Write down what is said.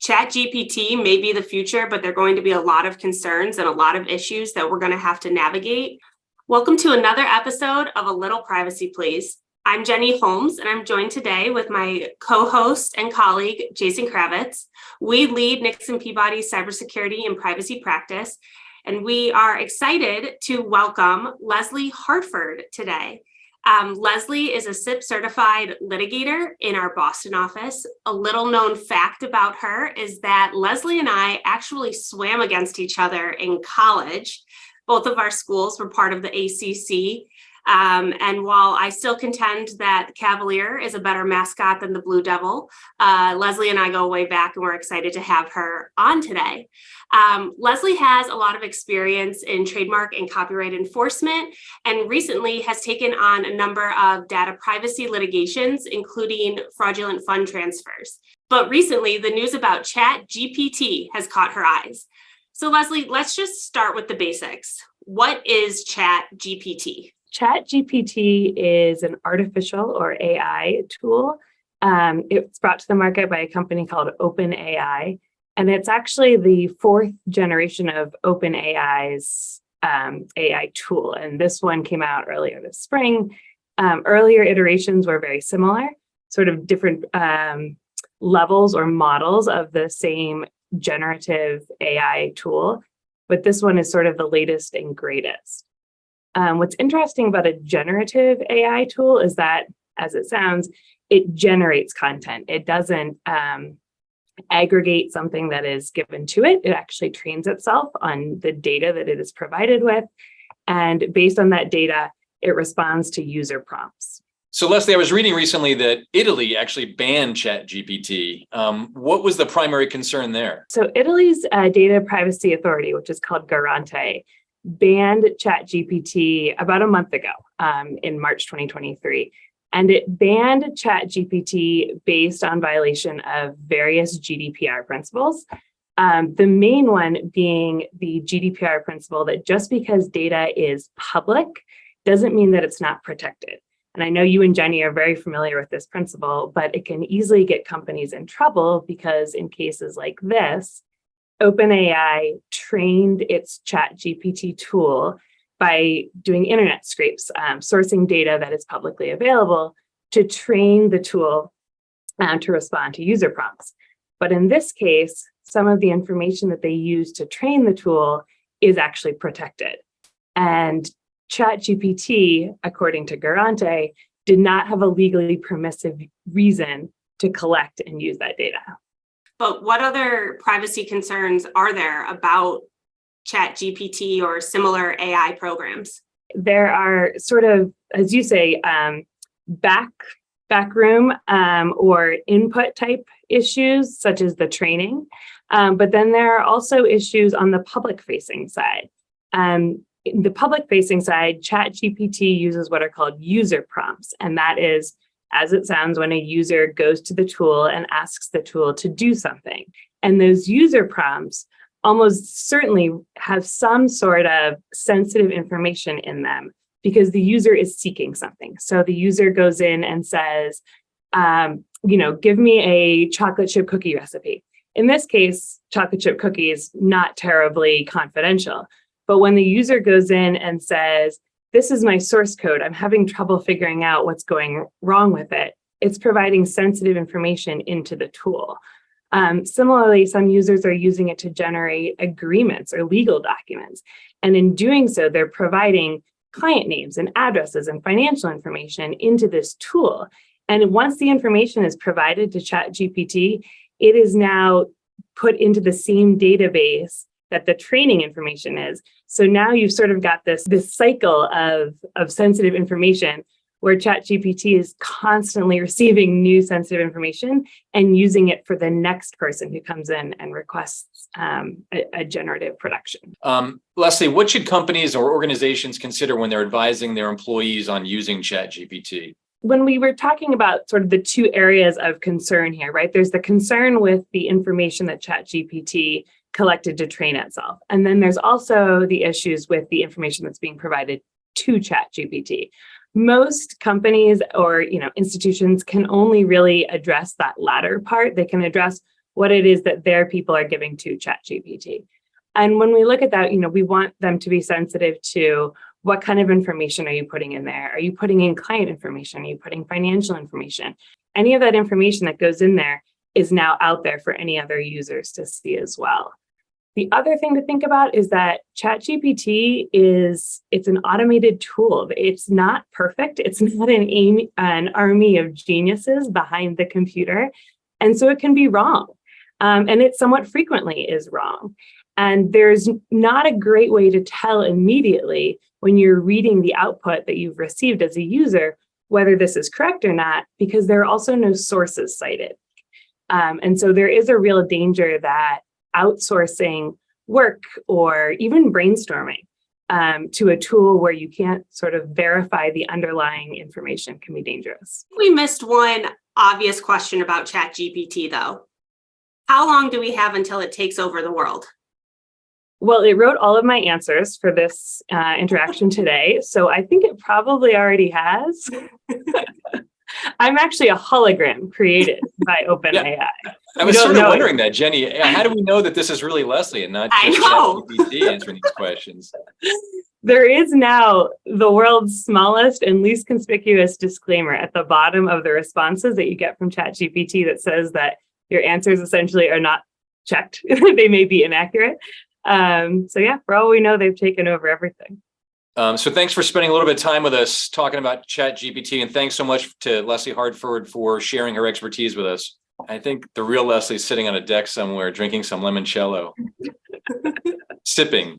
ChatGPT may be the future, but there are going to be a lot of concerns and a lot of issues that we're going to have to navigate. Welcome to another episode of A Little Privacy, Please. I'm Jenny Holmes, and I'm joined today with my co-host and colleague, Jason Kravitz. We lead Nixon Peabody's cybersecurity and privacy practice, and we are excited to welcome Leslie Hartford today. Leslie is a CIP certified litigator in our Boston office. A little known fact about her is that Leslie and I actually swam against each other in college. Both of our schools were part of the ACC. And while I still contend that Cavalier is a better mascot than the Blue Devil, Leslie and I go way back, and we're excited to have her on today. Leslie has a lot of experience in trademark and copyright enforcement, and recently has taken on a number of data privacy litigations, including fraudulent fund transfers. But recently, the news about ChatGPT has caught her eyes. So Leslie, let's just start with the basics. What is ChatGPT? ChatGPT is an artificial or AI tool. It's brought to the market by a company called OpenAI, and it's actually the fourth generation of OpenAI's AI tool. And this one came out earlier this spring. Earlier iterations were very similar, sort of different levels or models of the same generative AI tool, but this one is sort of the latest and greatest. What's interesting about a generative AI tool is that, as it sounds, it generates content. It doesn't aggregate something that is given to it. It actually trains itself on the data that it is provided with. And based on that data, it responds to user prompts. So Leslie, I was reading recently that Italy actually banned ChatGPT. What was the primary concern there? So Italy's data privacy authority, which is called Garante, banned ChatGPT about a month ago in March 2023. And it banned ChatGPT based on violation of various GDPR principles. The main one being the GDPR principle that just because data is public doesn't mean that it's not protected. And I know you and Jenny are very familiar with this principle, but it can easily get companies in trouble because in cases like this, OpenAI trained its ChatGPT tool by doing internet scrapes, sourcing data that is publicly available to train the tool to respond to user prompts. But in this case, some of the information that they use to train the tool is actually protected. And ChatGPT, according to Garante, did not have a legally permissive reason to collect and use that data. But what other privacy concerns are there about ChatGPT or similar AI programs? There are sort of, as you say, backroom or input type issues, such as the training. But then there are also issues on the public-facing side. In the public-facing side, ChatGPT uses what are called user prompts, and that is, as it sounds, when a user goes to the tool and asks the tool to do something. And those user prompts almost certainly have some sort of sensitive information in them because the user is seeking something. So the user goes in and says, give me a chocolate chip cookie recipe. In this case, chocolate chip cookie is not terribly confidential. But when the user goes in and says, this is my source code, I'm having trouble figuring out what's going wrong with it, it's providing sensitive information into the tool. Similarly, some users are using it to generate agreements or legal documents. And in doing so, they're providing client names and addresses and financial information into this tool. And once the information is provided to ChatGPT, it is now put into the same database that the training information is. So now you've sort of got this cycle of sensitive information where ChatGPT is constantly receiving new sensitive information and using it for the next person who comes in and requests a generative production. Leslie, what should companies or organizations consider when they're advising their employees on using ChatGPT? When we were talking about sort of the two areas of concern here, right? There's the concern with the information that ChatGPT collected to train itself. And then there's also the issues with the information that's being provided to ChatGPT. Most companies or institutions can only really address that latter part. They can address what it is that their people are giving to ChatGPT. And when we look at that, we want them to be sensitive to what kind of information are you putting in there? Are you putting in client information? Are you putting financial information? Any of that information that goes in there is now out there for any other users to see as well. The other thing to think about is that ChatGPT it's an automated tool. It's not perfect. It's not an army of geniuses behind the computer. And so it can be wrong. And it somewhat frequently is wrong. And there's not a great way to tell immediately when you're reading the output that you've received as a user, whether this is correct or not, because there are also no sources cited. And so there is a real danger that outsourcing work or even brainstorming to a tool where you can't sort of verify the underlying information can be dangerous. We missed one obvious question about ChatGPT, though. How long do we have until it takes over the world? Well, it wrote all of my answers for this interaction today, so I think it probably already has. I'm actually a hologram created by OpenAI. Yeah. I was sort of wondering that, Jenny. How do we know that this is really Leslie and not just ChatGPT answering these questions? There is now the world's smallest and least conspicuous disclaimer at the bottom of the responses that you get from ChatGPT that says that your answers essentially are not checked. They may be inaccurate. So yeah, for all we know, they've taken over everything. So thanks for spending a little bit of time with us talking about ChatGPT, and thanks so much to Leslie Hartford for sharing her expertise with us. I think the real Leslie's sitting on a deck somewhere drinking some limoncello, sipping.